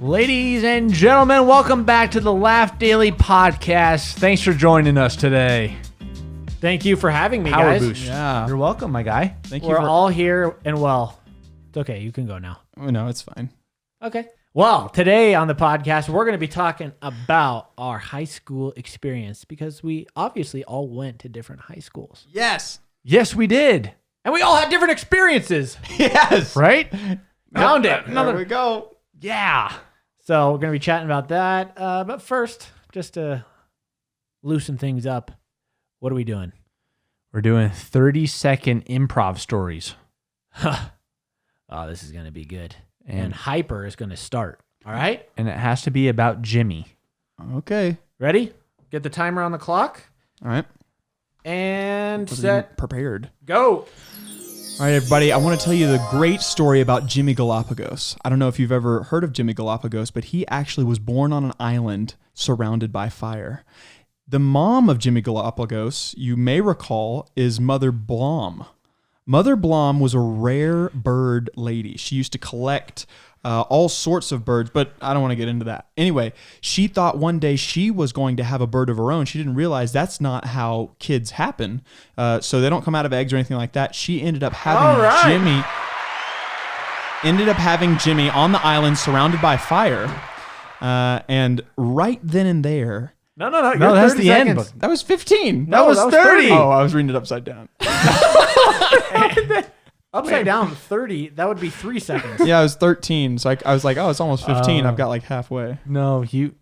Ladies and gentlemen, welcome back to the Laugh Daily Podcast. Thanks for joining us today. Thank you for having me, Power guys. boost. Yeah. You're welcome, my guy. Thank you. We're all here, and well, it's okay. You can go now. Oh, no, it's fine. Okay. Well, today on the podcast, we're going to be talking about our high school experience because we obviously all went to different high schools. Yes. Yes, we did. And we all had different experiences, Yes. Right? Found it. There we go. Yeah. So we're going to be chatting about that. But first, just to loosen things up, what are we doing? We're doing 30-second improv stories. Oh, this is going to be good. And Hyper is going to start. All right? And it has to be about Jimmy. Okay. Ready? Get the timer on the clock. All right. And Wasn't set. even prepared. Go. All right, everybody. I want to tell you the great story about Jimmy Galapagos. I don't know if you've ever heard of Jimmy Galapagos, but he actually was born on an island surrounded by fire. The mom of Jimmy Galapagos, you may recall, is Mother Blom. Mother Blom was a rare bird lady. She used to collect all sorts of birds, but I don't want to get into that. Anyway, she thought one day she was going to have a bird of her own. She didn't realize that's not how kids happen. So they don't come out of eggs or anything like that. She ended up having Jimmy on the island surrounded by fire. And right then and there, No, that's the end. that was 15. That was 30. Oh, I was reading it upside down. Upside down 30, that would be 3 seconds. Yeah, I was 13. So I was like, oh, it's almost 15. I've got like halfway. No, I think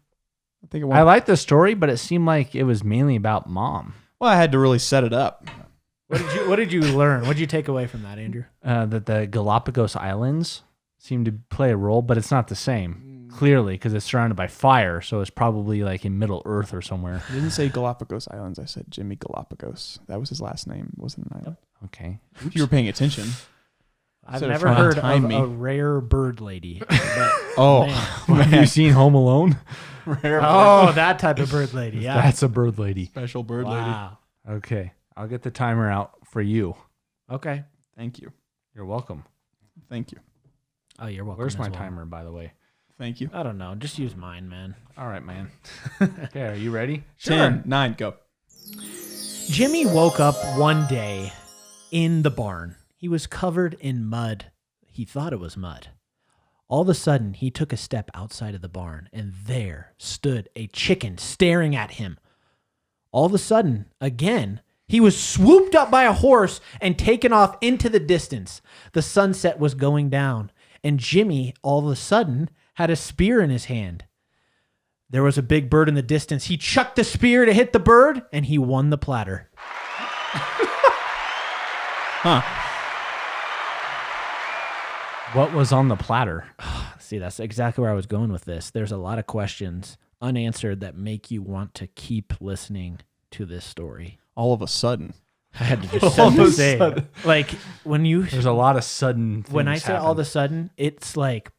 it I went. like the story, but it seemed like it was mainly about mom. Well, I had to really set it up. What did you learn? What did you take away from that, Andrew? That the Galapagos Islands seem to play a role, but it's not the same. Clearly, because it's surrounded by fire, so it's probably like in Middle Earth or somewhere. I didn't say Galapagos Islands. I said Jimmy Galapagos. That was his last name. It wasn't an island. Okay. If you were paying attention. I've Instead of never trying to heard time of me. a rare bird lady. But, Oh, Have you seen Home Alone? oh, that type of bird lady. Yeah. That's a bird lady. special bird lady. Wow. Okay. I'll get the timer out for you. Okay. Thank you. You're welcome. Thank you. Oh, you're welcome. Where's as my well. timer, by the way? Thank you. I don't know. Just use mine, man. All right, man. Okay, are you ready? 10, 9, go. Jimmy woke up one day in the barn. He was covered in mud. He thought it was mud. All of a sudden, he took a step outside of the barn, and there stood a chicken staring at him. All of a sudden, again, he was swooped up by a horse and taken off into the distance. The sunset was going down, and Jimmy, all of a sudden, had a spear in his hand. There was a big bird in the distance. He chucked the spear to hit the bird, and he won the platter. Huh. What was on the platter? See, that's exactly where I was going with this. There's a lot of questions unanswered that make you want to keep listening to this story. All of a sudden. I had to just set the same. Like when you There's a lot of sudden things when I say all of a sudden, it's like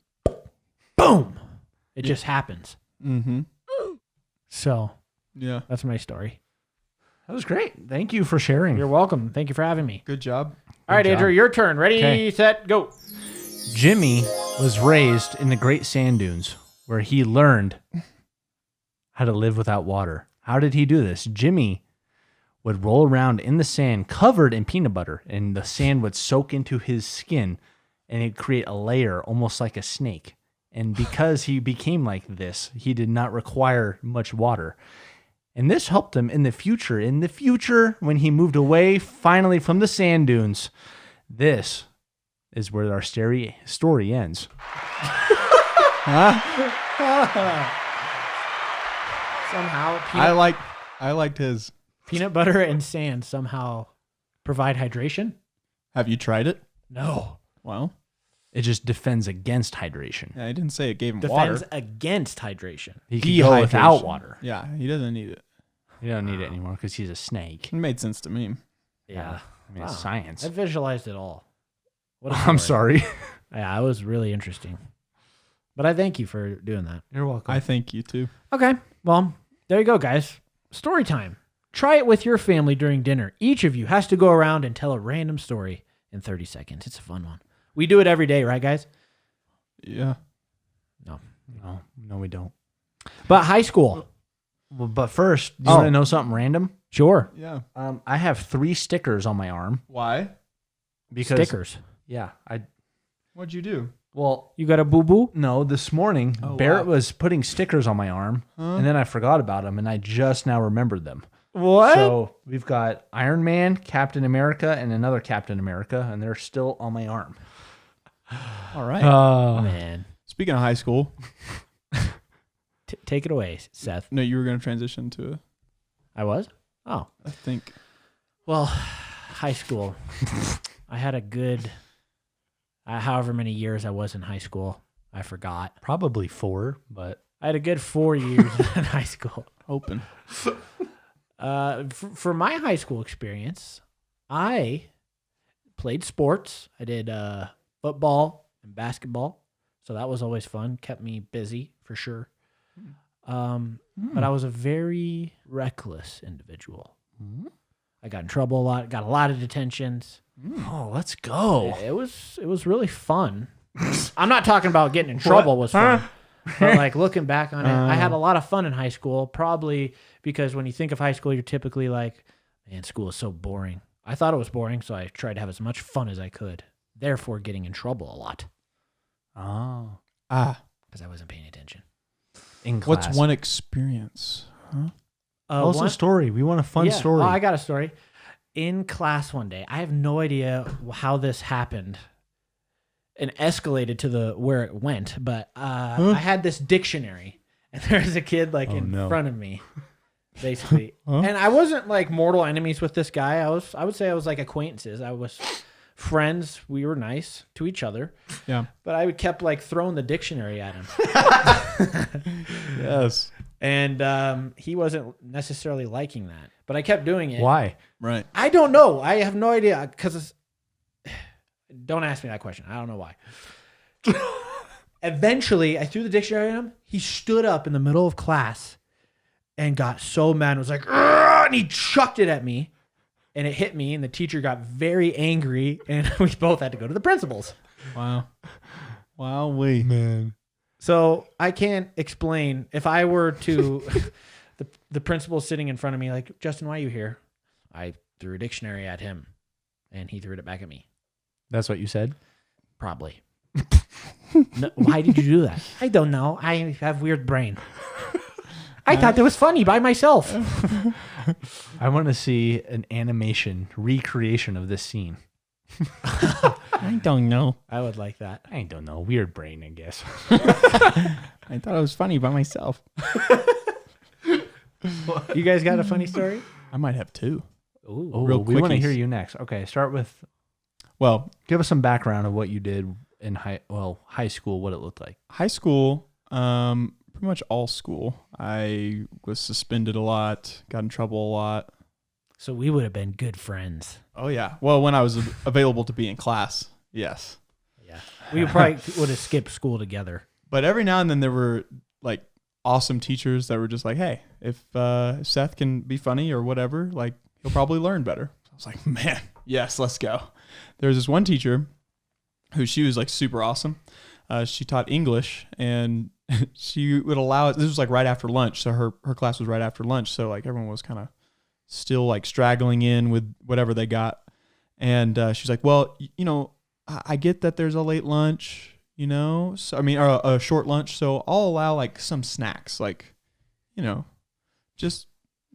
boom. It just happens. Mm-hmm. So Yeah. that's my story. That was great. Thank you for sharing. You're welcome. Thank you for having me. Good job. All right, job. Andrew, your turn. Ready, Okay. set, go. Jimmy was raised in the Great Sand Dunes, where he learned how to live without water. How did he do this? Jimmy would roll around in the sand covered in peanut butter, and the sand would soak into his skin, and it'd create a layer almost like a snake. And because he became like this, he did not require much water. And this helped him in the future. In the future, when he moved away finally from the sand dunes, this is where our story ends. Somehow I liked his. peanut butter and sand somehow provide hydration? Have you tried it? No. Well, It just defends against hydration. yeah, I didn't say it gave him Defends water. against hydration. He can go without Dehydration. water. Yeah, he doesn't need it. He doesn't need it anymore because he's a snake. It made sense to me. Yeah. I mean, it's Wow. science. I visualized it all. What a I'm story. sorry. Yeah, it was really interesting. But I thank you for doing that. You're welcome. I thank you too. Okay. Well, there you go, guys. Story time. Try it with your family during dinner. Each of you has to go around and tell a random story in 30 seconds. It's a fun one. We do it every day, right, guys? Yeah. No. No, we don't. But high school. Well, but first, do you want to know something random? Sure. Yeah. I have 3 stickers on my arm. Why? Because Stickers. Yeah, What'd you do? Well, You got a boo-boo? no, this morning Barrett was putting stickers on my arm, and then I forgot about them, and I just now remembered them. What? So we've got Iron Man, Captain America, and another Captain America, and they're still on my arm. All right. Oh, man. Speaking of high school, Take it away, Seth. no, you were going to transition to, I was? Oh. I think. Well, high school. I had a good, however many years I was in high school. I forgot. Probably 4, but I had a good 4 years in high school. Open. For my high school experience, I played sports. I did football and basketball, so that was always fun. Kept me busy for sure. But I was a very reckless individual. I got in trouble a lot. Got a lot of detentions. oh, let's go. It was really fun. I'm not talking about getting in trouble was fun. But like looking back on it, I had a lot of fun in high school, probably because when you think of high school, you're typically like, man, school is so boring. I thought it was boring, so I tried to have as much fun as I could, therefore getting in trouble a lot Oh, because I wasn't paying attention. in class. What's one experience? Tell us a story. We want a fun story. Oh, I got a story. In class one day, I have no idea how this happened and escalated to where it went, but I had this dictionary, and there's a kid in front of me, basically. And I wasn't like mortal enemies with this guy. I would say I was like acquaintances. I was friends. We were nice to each other. Yeah. But I kept like throwing the dictionary at him. Yes. And he wasn't necessarily liking that, but I kept doing it. Why? Right. I don't know. I have no idea because don't ask me that question. I don't know why. Eventually, I threw the dictionary at him. He stood up in the middle of class and got so mad and was like, "Argh!" And he chucked it at me, and it hit me, and the teacher got very angry, and we both had to go to the principal's. Wow. Wowee. Man. So I can't explain if I were to the principal sitting in front of me like, Justin, why are you here? I threw a dictionary at him, and he threw it back at me. That's what you said? Probably. No, why did you do that? I don't know. I have weird brain. I thought that was funny by myself. I want to see an animation recreation of this scene. I don't know. I would like that. I don't know. Weird brain, I guess. I thought it was funny by myself. You guys got a funny story? I might have 2. Ooh. Oh, Real we want to quickies. hear you next. Okay, start with, Well, give us some background of what you did in high school, what it looked like. high school, pretty much all school. I was suspended a lot, got in trouble a lot. So we would have been good friends. Oh, yeah. Well, when I was available to be in class, yes. Yeah. We probably would have skipped school together. But every now and then there were like awesome teachers that were just like, hey, if Seth can be funny or whatever, like he'll probably learn better. I was like, man, yes, let's go. There was this one teacher who she was like super awesome. She taught English and she would allow it. This was like right after lunch. So her class was right after lunch. So like everyone was kind of still like straggling in with whatever they got. And she's like, well, I get that there's a late lunch, so or a short lunch. So I'll allow like some snacks, like, just,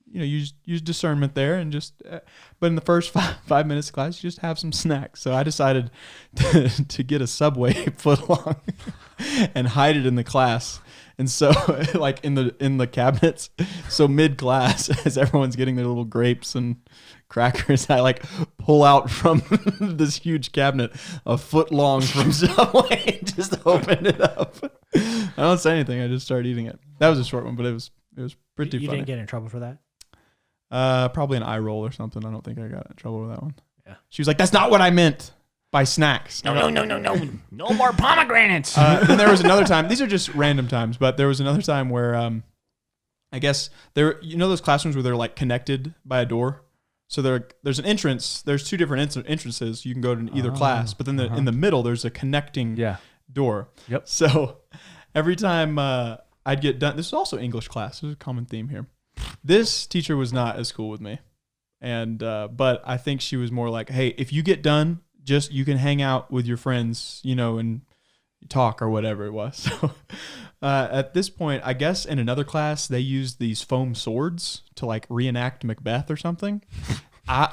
use discernment there and just, but in the first 5 minutes of class, you just have some snacks. So I decided to get a Subway footlong and hide it in the class. And so like in the cabinets, so mid class as everyone's getting their little grapes and crackers, I like pull out from this huge cabinet a foot long from Subway and just open it up. I don't say anything. I just start eating it. That was a short one, but it was pretty You funny. didn't get in trouble for that? Probably an eye roll or something. I don't think I got in trouble with that one. Yeah. She was like, that's not what I meant by snacks. No more pomegranates. Then there was another time. These are just random times, but there was another time where I guess those classrooms where they're like connected by a door. So there's an entrance. There's 2 different entrances. You can go to either class, but then in the middle there's a connecting door. Yep. So every time I'd get done, this is also English class. There's a common theme here. This teacher was not as cool with me. And but I think she was more like, hey, if you get done, just you can hang out with your friends, and talk or whatever it was. So at this point, I guess in another class, they used these foam swords to like reenact Macbeth or something.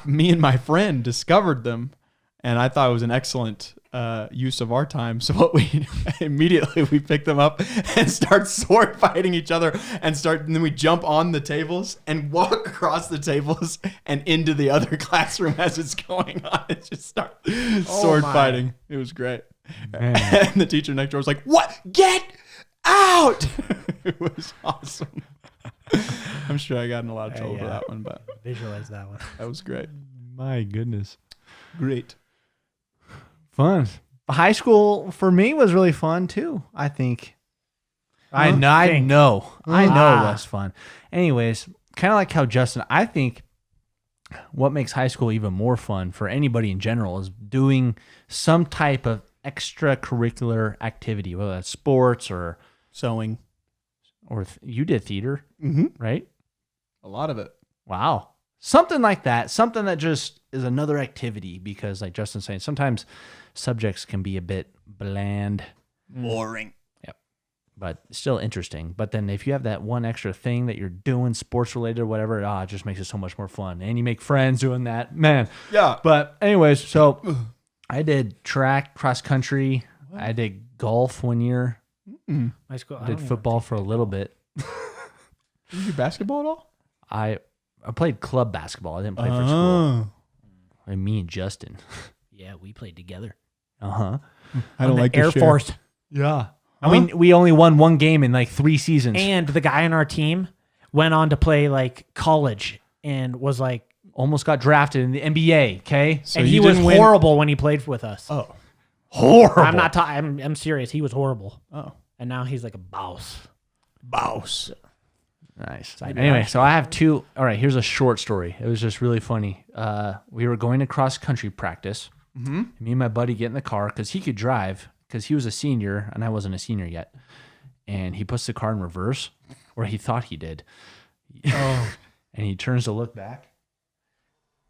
Me and my friend discovered them, and I thought it was an excellent use of our time. So what we pick them up and start sword fighting each other and then we jump on the tables and walk across the tables and into the other classroom as it's going on and just start sword fighting. It was great. Man. And the teacher next door was like, "What? Get out!" It was awesome. I'm sure I got in a lot of trouble for that one, but visualize that one. That was great. My goodness. Great. Fun. High school for me was really fun too, I think. I know it was fun. Anyways, kind of like how Justin, I think what makes high school even more fun for anybody in general is doing some type of extracurricular activity, whether that's sports or sewing. Or you did theater, right? A lot of it. Wow. Something like that. Something that just is another activity because, like Justin's saying, sometimes subjects can be a bit bland. Boring. Yep. But still interesting. But then if you have that one extra thing that you're doing, sports related or whatever, it just makes it so much more fun. And you make friends doing that. Man. Yeah. But anyways, so I did track, cross country. What? I did golf one year. My school, I did football for a little bit. Did you do basketball at all? I played club basketball. I didn't play for school. And me and Justin. Yeah, we played together. Uh-huh. I don't like the Air Force. Yeah. I mean, we only won one game in like 3 seasons. And the guy on our team went on to play like college and was like almost got drafted in the NBA, okay? So and he was horrible when he played with us. Oh. Horrible. I'm not I'm serious. He was horrible. Oh. And now he's like a boss. Nice. Anyway, so I have 2. All right, here's a short story. It was just really funny. We were going to cross country practice. Me and my buddy get in the car because he could drive because he was a senior and I wasn't a senior yet. And he puts the car in reverse, or he thought he did. And he turns to look back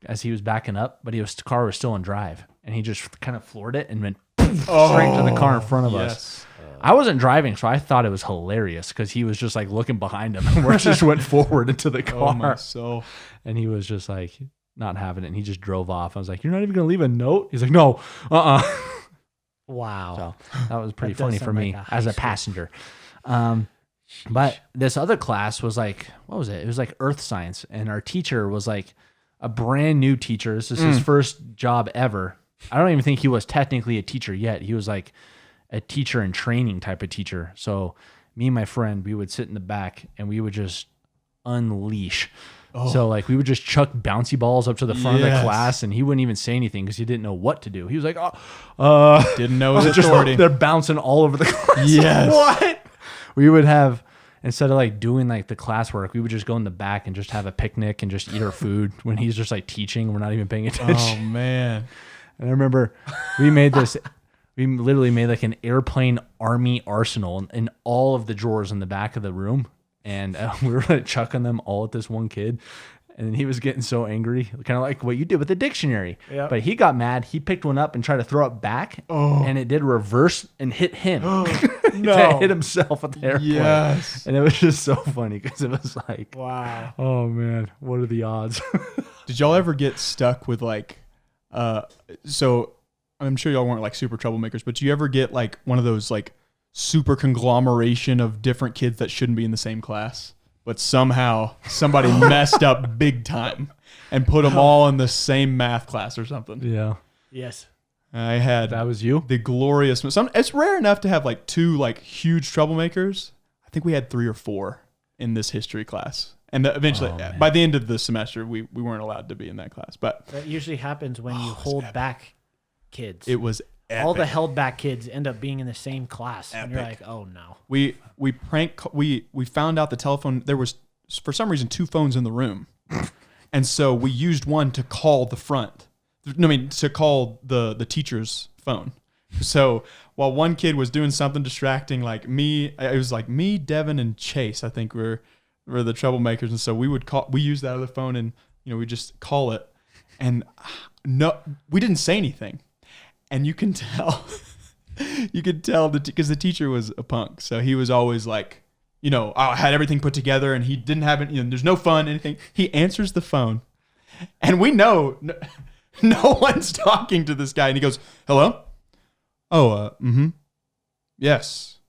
as he was backing up, but the car was still in drive. And he just kind of floored it and went straight to the car in front of us. I wasn't driving, so I thought it was hilarious because he was just like looking behind him and we just went forward into the car. And he was just like not having it. And he just drove off. I was like, "You're not even going to leave a note?" He's like, "No, Wow. So that was pretty funny for me as a passenger. But this other class was like, what was it? It was like earth science. And our teacher was like a brand new teacher. This is his first job ever. I don't even think he was technically a teacher yet. He was like a teacher in training type of teacher. So me and my friend, we would sit in the back and we would just unleash. So like we would just chuck bouncy balls up to the front of the class and he wouldn't even say anything because he didn't know what to do. He was like, didn't know his authority. They're bouncing all over the class. Yes. What? We would have, instead of like doing like the classwork, we would just go in the back and just have a picnic and just eat our food when he's just like teaching. We're not even paying attention. Oh man. And I remember we literally made like an airplane army arsenal in all of the drawers in the back of the room. And we were like chucking them all at this one kid. And he was getting so angry, kind of like what you did with the dictionary. Yep. But he got mad. He picked one up and tried to throw it back. And it did reverse and hit him. To hit himself with the airplane. Yes. And it was just so funny because it was like, wow. Oh, man. What are the odds? Did y'all ever get stuck with like, so I'm sure y'all weren't like super troublemakers, but do you ever get like one of those like super conglomeration of different kids that shouldn't be in the same class, but somehow somebody messed up big time and put them all in the same math class or something? Yeah. Yes. I had. That was you? The glorious. It's rare enough to have like 2 like huge troublemakers. I think we had 3 or 4 in this history class. And eventually, by the end of the semester, we weren't allowed to be in that class. But that usually happens when you hold back kids. It was epic. All the held back kids end up being in the same class, and you're like, oh no. We found out the telephone. There was for some reason 2 phones in the room, and so we used one to call the front. No, I mean to call the teacher's phone. So while one kid was doing something distracting, like me, it was like me, Devin, and Chase, I think were the troublemakers. And so we used that other phone and, we just call it. And no, we didn't say anything. And you can tell, because the teacher was a punk. So he was always like, I had everything put together and he didn't have it. There's no fun, anything. He answers the phone and we know no one's talking to this guy. And he goes, hello? Oh, yes.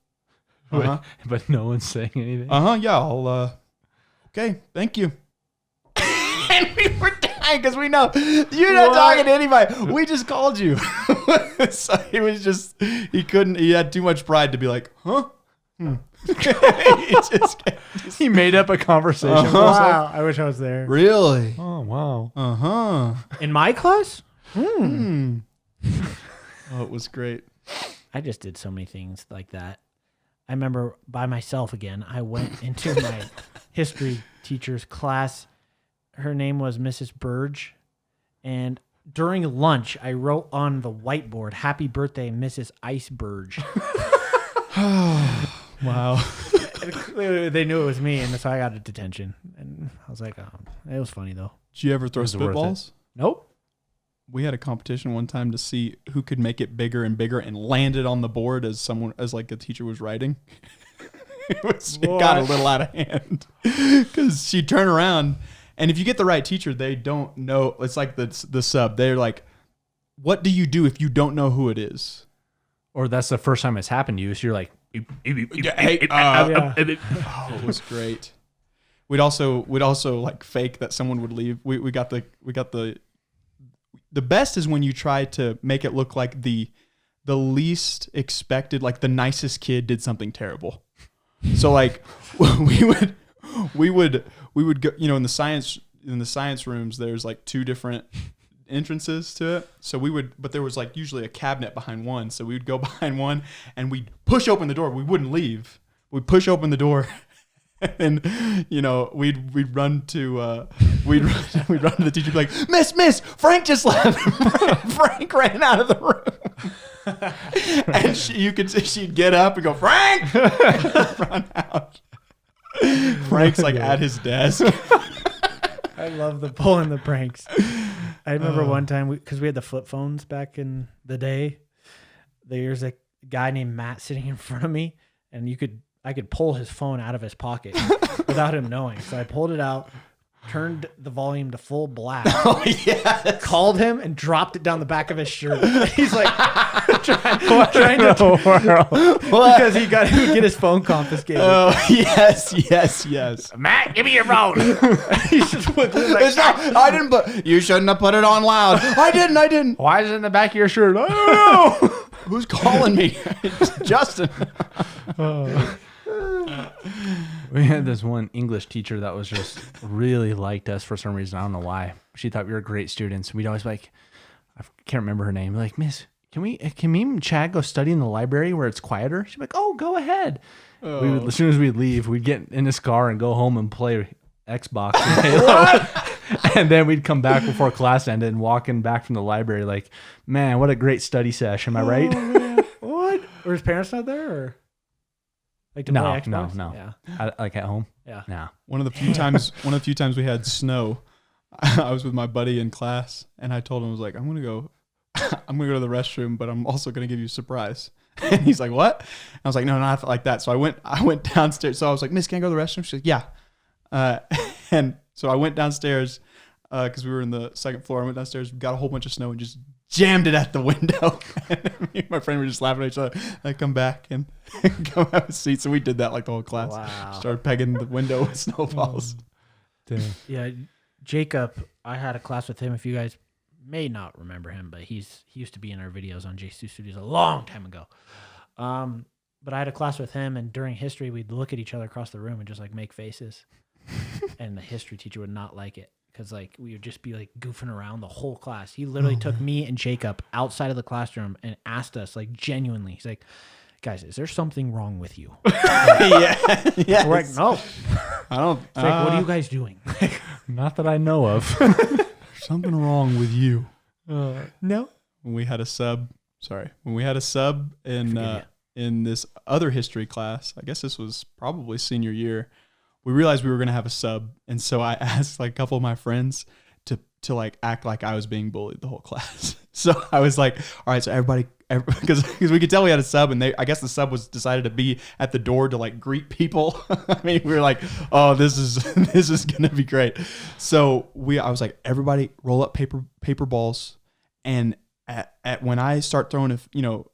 Uh-huh. But no one's saying anything. Yeah, I'll, okay, thank you. And we were dying because we know you're not talking to anybody. We just called you. So he had too much pride to be like, huh? He made up a conversation. Wow, I wish I was there. Really? Oh, wow. Uh-huh. In my class? Oh, it was great. I just did so many things like that. I remember by myself again, I went into my history teacher's class. Her name was Mrs. Burge. And during lunch, I wrote on the whiteboard, "Happy birthday, Mrs. Ice Burge." Wow. And clearly they knew it was me, and so I got a detention. And I was like, it was funny, though. Did you ever throw Was it worth spitballs? Nope. We had a competition one time to see who could make it bigger and bigger and land it on the board as like a teacher was writing. It got a little out of hand because she'd turn around, and if you get the right teacher, they don't know. It's like the sub. They're like, what do you do if you don't know who it is? Or that's the first time it's happened to you. So you're like, Oh, it was great. We'd also like fake that someone would leave. We got the best is when you try to make it look like the least expected, like the nicest kid did something terrible. So like we would go, in the science rooms, there's like two different entrances to it. So but there was like usually a cabinet behind one. So we would go behind one and we'd push open the door. We wouldn't leave. We'd push open the door. And we'd run to the teacher, be like, Miss, Frank just left. Frank ran out of the room. And she'd get up and go, Frank, run out. Frank's like at his desk. I love the pulling the pranks. I remember one time because we had the flip phones back in the day. There's a guy named Matt sitting in front of me, and I could pull his phone out of his pocket without him knowing. So I pulled it out, turned the volume to full blast, called him, and dropped it down the back of his shirt. He's like trying to because he would get his phone confiscated. Oh yes. Matt, give me your phone. He's just like, I didn't you shouldn't have put it on loud. I didn't. Why is it in the back of your shirt? I don't know. Who's calling me? Justin. We had this one English teacher that was just really liked us for some reason. I don't know why. She thought we were great students. We'd always be like, I can't remember her name. We're like, Miss, can me and Chad go study in the library where it's quieter? She'd be like, oh, go ahead. As soon as we'd leave, we'd get in his car and go home and play Xbox and Halo. And then we'd come back before class ended and walking back from the library like, man, what a great study sesh. Am I right? Man. What? Were his parents not there? Or? Like to play Xbox? No. Yeah. Like at home? Yeah. No. One of the few times we had snow, I was with my buddy in class, and I told him, I was like, I'm gonna go to the restroom, but I'm also gonna give you a surprise. And he's like, what? And I was like, no, not like that. So I went downstairs. So I was like, Miss, can I go to the restroom? She's like, yeah. And so I went downstairs because we were in the second floor. I went downstairs, got a whole bunch of snow, and just jammed it at the window. Me and my friend were just laughing at each other. I come back and come have a seat. So we did that like the whole class. Wow. Started pegging the window with snowballs. Damn. Yeah, Jacob, I had a class with him. If you guys may not remember him, but he used to be in our videos on JStuStudios a long time ago. But I had a class with him, and during history, we'd look at each other across the room and just like make faces. And the history teacher would not like it because like we would just be like goofing around the whole class. He literally took me and Jacob outside of the classroom and asked us like genuinely. He's like, guys, is there something wrong with you? Yeah. We're like, no. I don't. It's like, what are you guys doing? Not that I know of. Something wrong with you. No. When we had a sub Sorry. When we had a sub Forgive in this other history class, I guess this was probably senior year, we realized we were going to have a sub. And so I asked like a couple of my friends to like act like I was being bullied the whole class. So I was like, all right, so everybody, because we could tell we had a sub, and I guess the sub was decided to be at the door to like greet people. I mean, we were like, oh, this is gonna be great. So I was like, everybody roll up paper balls, and at when I start throwing,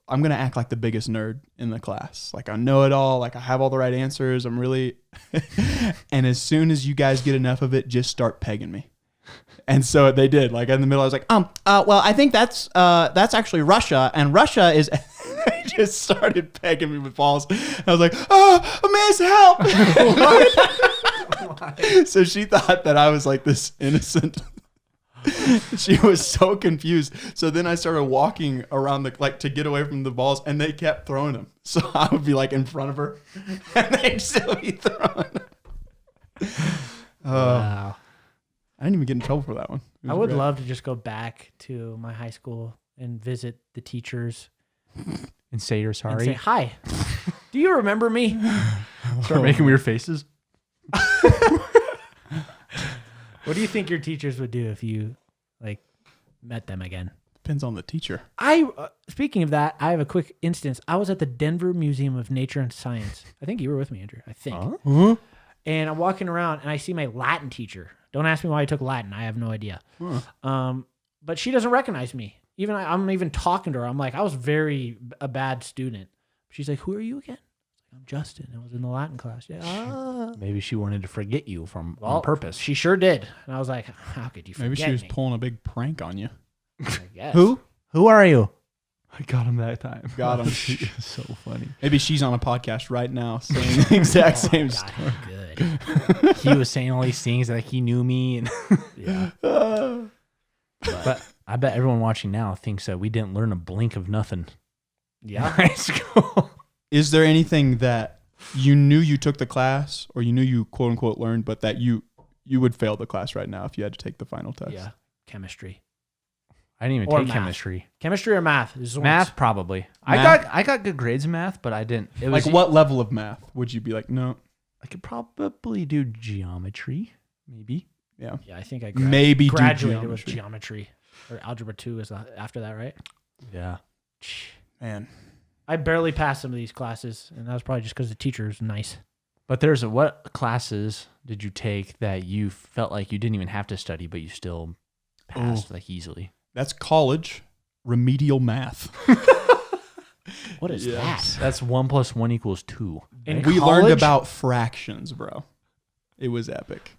I'm gonna act like the biggest nerd in the class, like I know it all, like I have all the right answers. I'm really, and as soon as you guys get enough of it, just start pegging me. And so they did. Like in the middle, I was like, well, I think that's actually Russia, and Russia is. They just started pegging me with balls. I was like, oh, miss, help! So she thought that I was like this innocent. She was so confused. So then I started walking around to get away from the balls, and they kept throwing them. So I would be like in front of her, and they'd still be throwing. Wow. I didn't even get in trouble for that one. I would love to just go back to my high school and visit the teachers And say you're and sorry. say, hi, do you remember me? Start making weird faces. What do you think your teachers would do if you like met them again? Depends on the teacher. Speaking of that, I have a quick instance. I was at the Denver Museum of Nature and Science. I think you were with me, Andrew. I think. Huh? And I'm walking around and I see my Latin teacher. Don't ask me why I took Latin. I have no idea. But she doesn't recognize me. I'm even talking to her. I'm like, I was a bad student. She's like, who are you again? I'm Justin. I was in the Latin class. Yeah. Maybe she wanted to forget you on purpose. She sure did. And I was like, how could you forget Maybe she was me? pulling a big prank on you. I guess. Who are you? I got him that time. Got him. She is so funny. Maybe she's on a podcast right now saying the exact same God, story. good. He was saying all these things like he knew me, and Yeah. but I bet everyone watching now thinks that we didn't learn a blink of nothing in Yeah. high school. Is there anything that you knew you took the class, or you knew you quote unquote learned, but that you would fail the class right now if you had to take the final test? Yeah. Chemistry. I didn't even Or take math. chemistry. Chemistry or math? This is the Math, ones- probably. Math? I got good grades in math, but I didn't. It was Like what level of math would you be like, no? I could probably do geometry, maybe. Yeah. Yeah, I think I Maybe do graduated with geometry. geometry. Or algebra 2 is after that, right? Yeah. Man. I barely passed some of these classes, and that was probably just because the teacher was nice. But what classes did you take that you felt like you didn't even have to study, but you still passed like easily? That's college remedial math. What is Yes. that? That's 1 + 1 = 2. In We learned college? about fractions, bro. It was epic.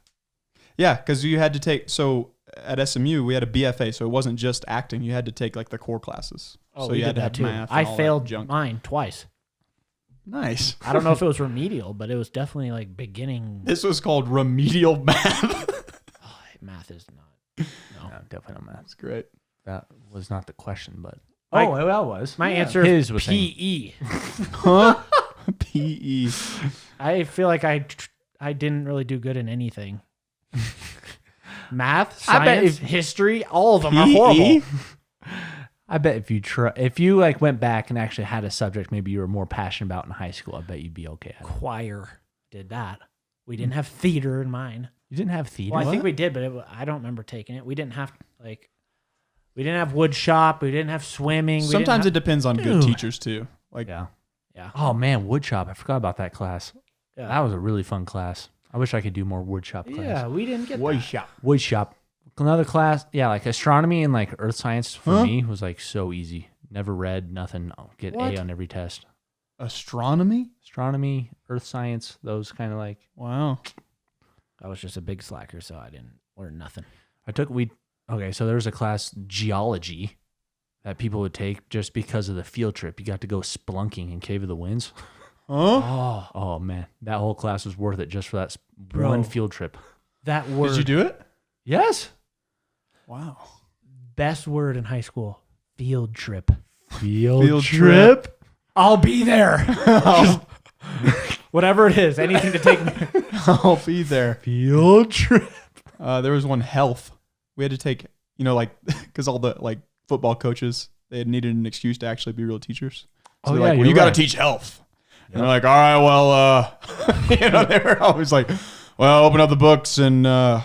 Yeah, because you had to take, so at SMU, we had a BFA, so it wasn't just acting. You had to take like the core classes. Oh, so we you had did to that have too. math. and I all that failed junk. mine twice. Nice. I don't know if it was remedial, but it was definitely like beginning. This was called remedial math. Math is not. No, definitely not math. That's great. That was not the question, but My- that was. My answer His is was saying- PE. Huh? PE. I feel like I didn't really do good in anything. Math, I bet science, if- history, all of them are PE? horrible. I bet if you like went back and actually had a subject maybe you were more passionate about in high school, I bet you'd be okay at it. Choir did that. We didn't have theater in mine. You didn't have theater? Well, I think we did, but I don't remember taking it. We didn't have we didn't have wood shop. We didn't have swimming. Sometimes it depends on good Dude. teachers too. Like, Yeah. Yeah. Oh man, woodshop. I forgot about that class. Yeah. That was a really fun class. I wish I could do more woodshop class. Yeah, we didn't get that. Woodshop. Another class, yeah, like astronomy and like earth science for me was like so easy. Never read nothing. I'll get What? A on every test. astronomy? Astronomy, earth science, those kind of like. Wow. I was just a big slacker, so I didn't learn nothing. Okay, so there was a class, geology, that people would take just because of the field trip. You got to go spelunking in Cave of the Winds. Huh? Oh man, that whole class was worth it just for that Bro. one field trip. That word. Did you do it? Yes. Wow. Best word in high school. Field trip. Field trip? I'll be there. Whatever it is, anything to take me. I'll be there. Field trip. There was one health. We had to take, like, because all the like football coaches, They had needed an excuse to actually be real teachers. So Oh, they're yeah, like, well, you're you got to right. teach health. And they're like, all right, well, they were always like, well, open up the books and, yeah.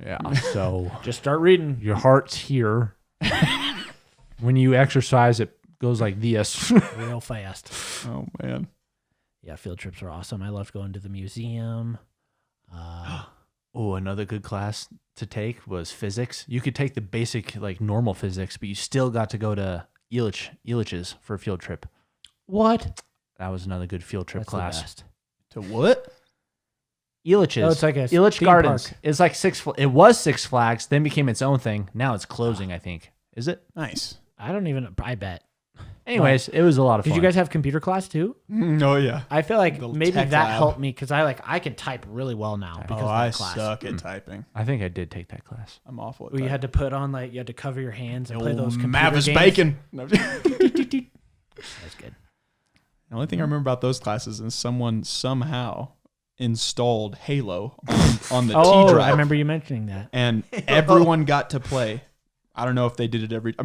Yeah. So Just start reading. your heart's here. When you exercise, it goes like this. Real fast. Oh, man. Yeah, field trips are awesome. I loved going to the museum. Oh, another good class to take was physics. You could take the basic, like normal physics, but you still got to go to Elitch's for a field trip. What? That was another good field trip That's class. the best. To what? Elitch's. Oh, it's like a Elitch theme Gardens. park. It's like it was Six Flags, then became its own thing. Now it's closing, I think. Is it? Nice. I bet. Anyways, it was a lot of fun. Did you guys have computer class too? Oh, yeah. I feel like The maybe tech that lab. helped me because I can type really well now because Oh, of I that class. suck at typing. I think I did take that class. I'm awful at Where you typing. had to put on you had to cover your hands and play those computer Mavis games. Bacon. That's good. The only thing I remember about those classes is someone somehow installed Halo on the Oh, T drive. I remember you mentioning that. And everyone got to play. I don't know if they did it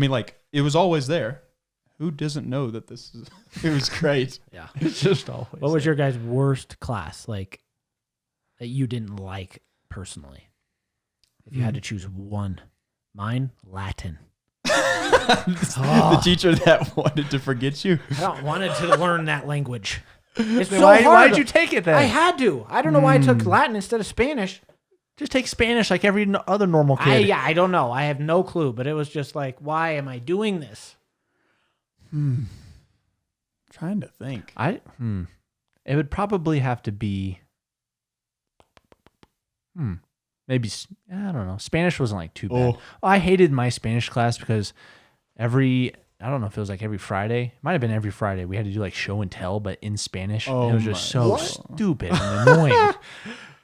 it was always there. Who doesn't know that this is, it was great. Yeah. It's just always. What was your guys' worst class, like, that you didn't like personally? If you had to choose one. Mine, Latin. The teacher that wanted to forget you. I don't wanted to learn that language. It's Then so why'd hard. you take it then? I had to. I don't know why I took Latin instead of Spanish. Just take Spanish like every other normal kid. I don't know. I have no clue, but it was just like, why am I doing this? Trying to think. It would probably have to be. Maybe I don't know. Spanish wasn't like too bad. Oh. I hated my Spanish class because I don't know if it was like every Friday. It might have been every Friday. We had to do like show and tell, but in Spanish. Oh And it was just my so God. stupid and annoying.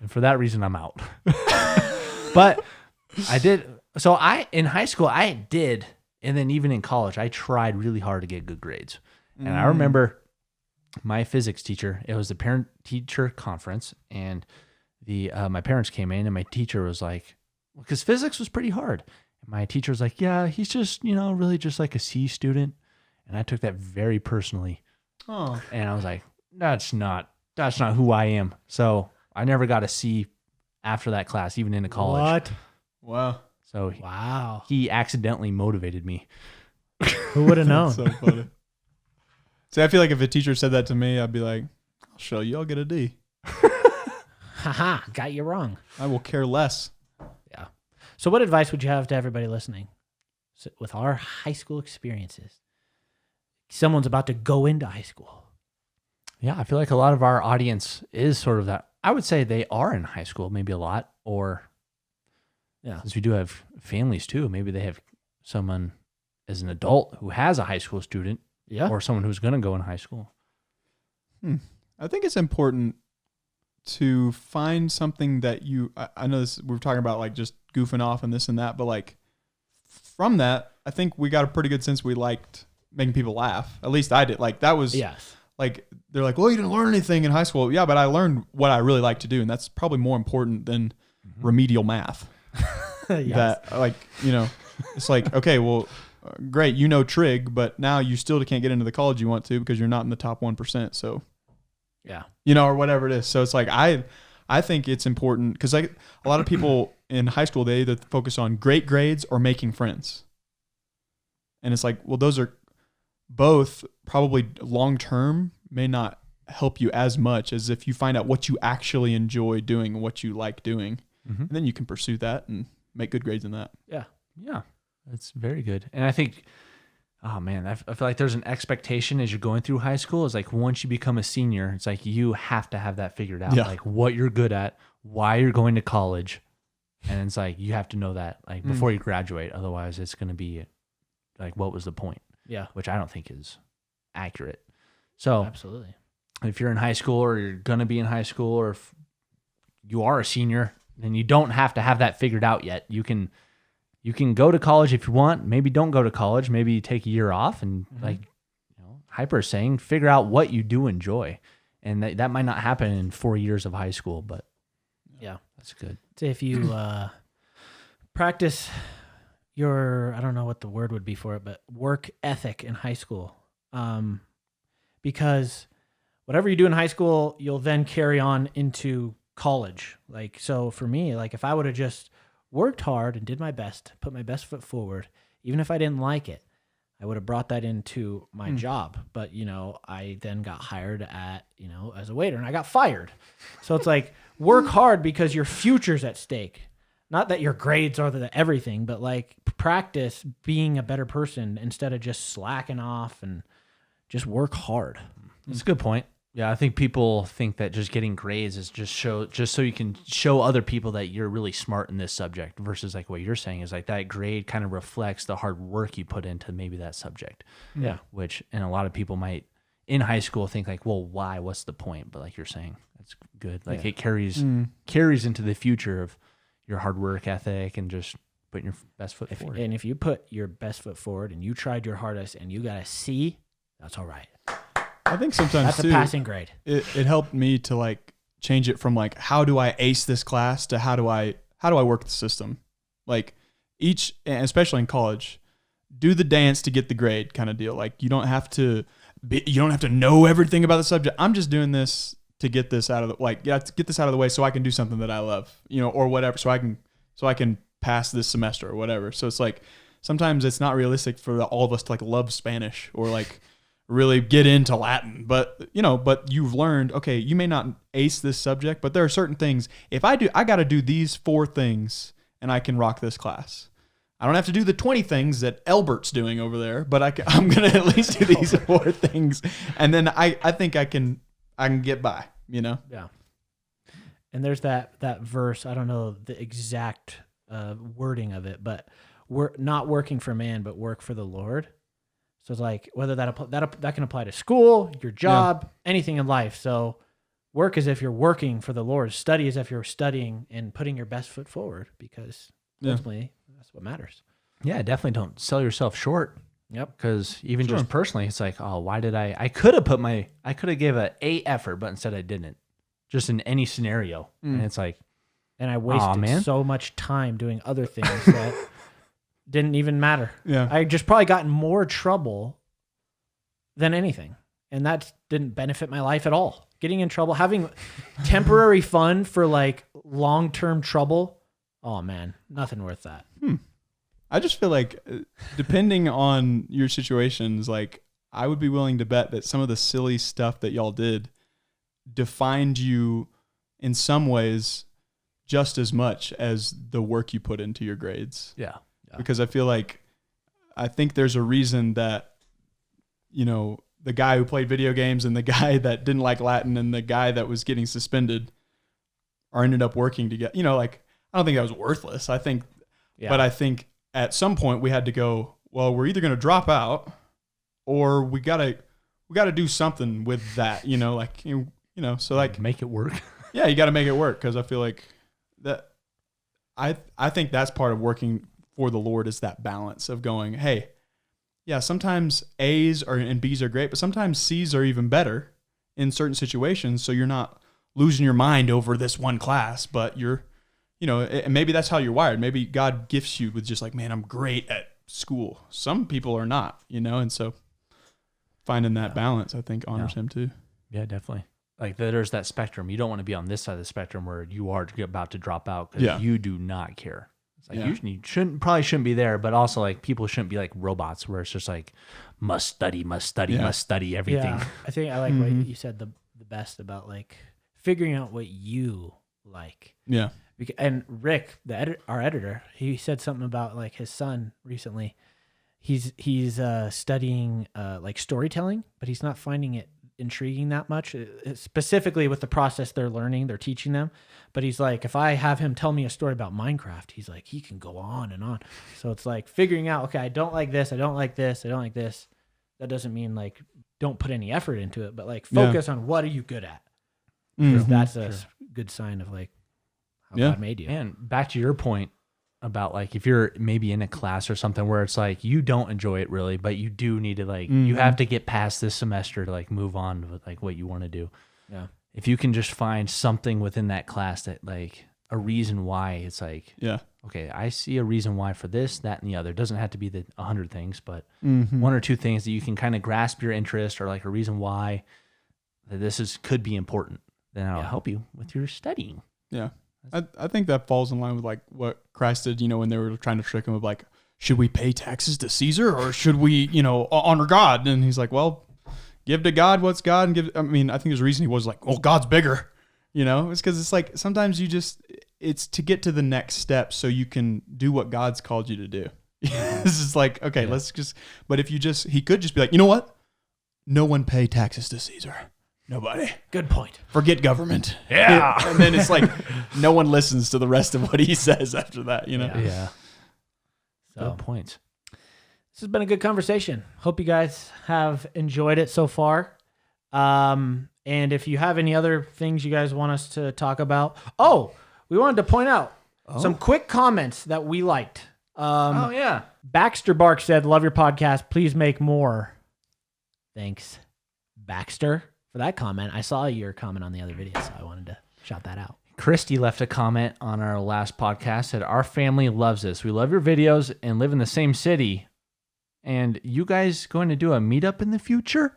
And for that reason, I'm out. But I did. So in high school, I did. And then even in college, I tried really hard to get good grades. And I remember my physics teacher, it was the parent-teacher conference, and my parents came in, and my teacher was like, because physics was pretty hard. And my teacher was like, yeah, he's just, really just like a C student. And I took that very personally. Oh. And I was like, that's not who I am. So I never got a C after that class, even into college. What? Wow. So Wow. he accidentally motivated me. Who would have known? So funny. See, I feel like if a teacher said that to me, I'd be like, I'll show you. I'll get a D. Haha, got you wrong. I will care less. Yeah. So what advice would you have to everybody listening with our high school experiences? Someone's about to go into high school. Yeah, I feel like a lot of our audience is sort of that. I would say they are in high school, maybe a lot, or Yeah. since we do have families too, maybe they have someone as an adult who has a high school student, Yeah. or someone who's going to go in high school. I think it's important to find something that I know this, we're talking about like just goofing off and this and that, but like from that, I think we got a pretty good sense we liked making people laugh. At least I did. Like that was Yes. like, they're like, well, you didn't learn anything in high school. Yeah, but I learned what I really like to do. And that's probably more important than remedial math. Yes. That like, it's like, okay, well, great. Trig, but now you still can't get into the college you want to because you're not in the top 1%. So, Yeah. or whatever it is. So it's like, I think it's important because like a lot of people in high school, they either focus on great grades or making friends. And it's like, well, those are both probably long-term may not help you as much as if you find out what you actually enjoy doing and what you like doing. And then you can pursue that and make good grades in that. Yeah. Yeah, that's very good. And I think, oh man, I feel like there's an expectation as you're going through high school. Is like once you become a senior, it's like you have to have that figured out, Yeah. like what you're good at, why you're going to college, and it's like you have to know that like before you graduate. Otherwise, it's going to be like, what was the point? Yeah. Which I don't think is accurate. So Absolutely. if you're in high school or you're going to be in high school or if you are a senior, then you don't have to have that figured out yet. You can go to college if you want. Maybe don't go to college. Maybe take a year off and like Hyper is saying, figure out what you do enjoy. And that might not happen in 4 years of high school, but Yeah. that's good. So if you practice your, I don't know what the word would be for it, but work ethic in high school. Because whatever you do in high school, you'll then carry on into college. Like, so for me, like if I would have just worked hard and did my best, put my best foot forward, even if I didn't like it, I would have brought that into my job. But, you know, I then got hired at, you know, as a waiter and I got fired. So it's like work hard because your future's at stake. Not that your grades are the everything, but like practice being a better person instead of just slacking off and just work hard. That's a good point. Yeah, I think people think that just getting grades is just so you can show other people that you're really smart in this subject versus like what you're saying is like that grade kind of reflects the hard work you put into maybe that subject. Yeah. Which, and a lot of people might in high school think like, well, why? What's the point? But like you're saying, that's good. Like it carries into the future of your hard work ethic and just putting your best foot forward. And if you put your best foot forward and you tried your hardest and you got a C, that's all right. I think sometimes That's too, a passing grade. It helped me to like change it from like how do I ace this class to how do I work the system. Like each, especially in college, do the dance to get the grade kind of deal. Like you don't have to know everything about the subject. I'm just doing this to get this out of the to get this out of the way so I can do something that I love, you know, or whatever. So I can pass this semester or whatever. So it's like sometimes it's not realistic for all of us to like love Spanish or like really get into Latin, but you've learned, okay, you may not ace this subject, but there are certain things. If I got to do these 4 things and I can rock this class. I don't have to do the 20 things that Elbert's doing over there, but I'm going to at least do these 4 things. And then I think I can get by, you know? Yeah. And there's that verse, I don't know the exact wording of it, but we're not working for man, but work for the Lord. So it's like whether that can apply to school, your job, anything in life. So work as if you're working for the Lord. Study as if you're studying and putting your best foot forward because ultimately that's what matters. Yeah, definitely don't sell yourself short. Yep. Because even just personally, it's like, oh, why did I could have gave an A effort, but instead I didn't. Just in any scenario. And it's like, and I wasted so much time doing other things that didn't even matter. Yeah. I just probably got in more trouble than anything. And that didn't benefit my life at all. Getting in trouble, having temporary fun for like long-term trouble. Oh man, nothing worth that. I just feel like depending on your situations, like I would be willing to bet that some of the silly stuff that y'all did defined you in some ways just as much as the work you put into your grades. yeah. Because I think there's a reason that, you know, the guy who played video games and the guy that didn't like Latin and the guy that was getting suspended ended up working together. You know, like, I don't think that was worthless. But I think at some point we had to go, well, we're either going to drop out or we got to do something with that, you know, like, you know, so like make it work. Yeah, you got to make it work. Cause I feel like that, I think that's part of working for the Lord is that balance of going, hey, yeah, sometimes A's and B's are great, but sometimes C's are even better in certain situations. So you're not losing your mind over this one class, but you're, you know, and maybe that's how you're wired. Maybe God gifts you with just like, man, I'm great at school. Some people are not, you know, and so finding that balance, I think, honors him too. Yeah, definitely. Like there's that spectrum. You don't want to be on this side of the spectrum where you are about to drop out because you do not care. It's like you shouldn't be there, but also like people shouldn't be like robots where it's just like must study everything. Yeah. I think I like what you said the best about like figuring out what you like. Yeah. And Rick, our editor, he said something about like his son recently. He's studying like storytelling, but he's not finding it intriguing that much, specifically with the process they're teaching them. But he's like, if I have him tell me a story about Minecraft, he's like, he can go on and on. So it's like figuring out, okay, I don't like this, I don't like this, I don't like this. That doesn't mean like don't put any effort into it, but like focus on what are you good at. Because that's a good sign of like how God made you. And back to your point about like if you're maybe in a class or something where it's like you don't enjoy it really, but you do need to like you have to get past this semester to like move on with like what you want to do. Yeah. If you can just find something within that class that like a reason why. It's like, Yeah. okay, I see a reason why for this, that, and the other. It doesn't have to be the 100 things, but Mm-hmm. one or two things that you can kind of grasp your interest or like a reason why that this could be important. Then I'll help you with your studying. Yeah. I think that falls in line with like what Christ did, when they were trying to trick him with like, should we pay taxes to Caesar or should we, honor God? And he's like, well, give to God what's God and give. I think there's a reason he was like, well, God's bigger, it's because it's like sometimes it's to get to the next step so you can do what God's called you to do. This is like, okay, but if he could just be like, you know what? No one pay taxes to Caesar. Nobody. Good point. Forget government. Yeah. And then it's like no one listens to the rest of what he says after that, Yeah. So Good point. this has been a good conversation. Hope you guys have enjoyed it so far. And if you have any other things you guys want us to talk about, we wanted to point out some quick comments that we liked. Baxter Bark said, "Love your podcast. Please make more." Thanks, Baxter, for that comment. I saw your comment on the other video, so I wanted to shout that out. Christy left a comment on our last podcast, said, "Our family loves this. We love your videos and live in the same city. And you guys going to do a meetup in the future?"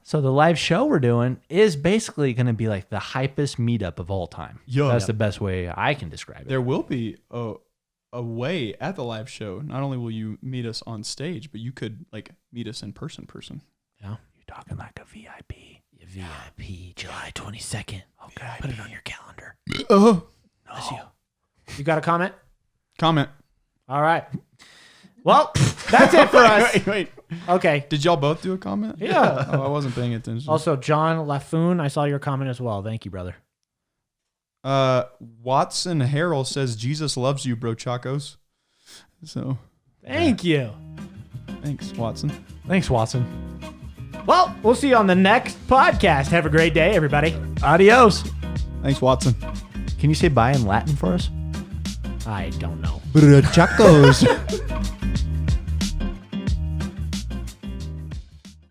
So the live show we're doing is basically going to be like the hypest meetup of all time. Yeah. That's the best way I can describe it. There will be a way at the live show. Not only will you meet us on stage, but you could like meet us in person. Yeah. You're talking like a VIP. VIP, July 22nd. Okay. Put it on your calendar. Oh. Bless you. You got a comment? Comment. All right. Well, that's it for us. Wait. Okay. Did y'all both do a comment? Yeah. I wasn't paying attention. Also, John Lafoon, I saw your comment as well. Thank you, brother. Watson Harrell says Jesus loves you, bro chacos. So Thank you. thanks, Watson. Thanks, Watson. Well, we'll see you on the next podcast. Have a great day, everybody. Adios. Thanks, Watson. Can you say bye in Latin for us? I don't know. Bro chacos.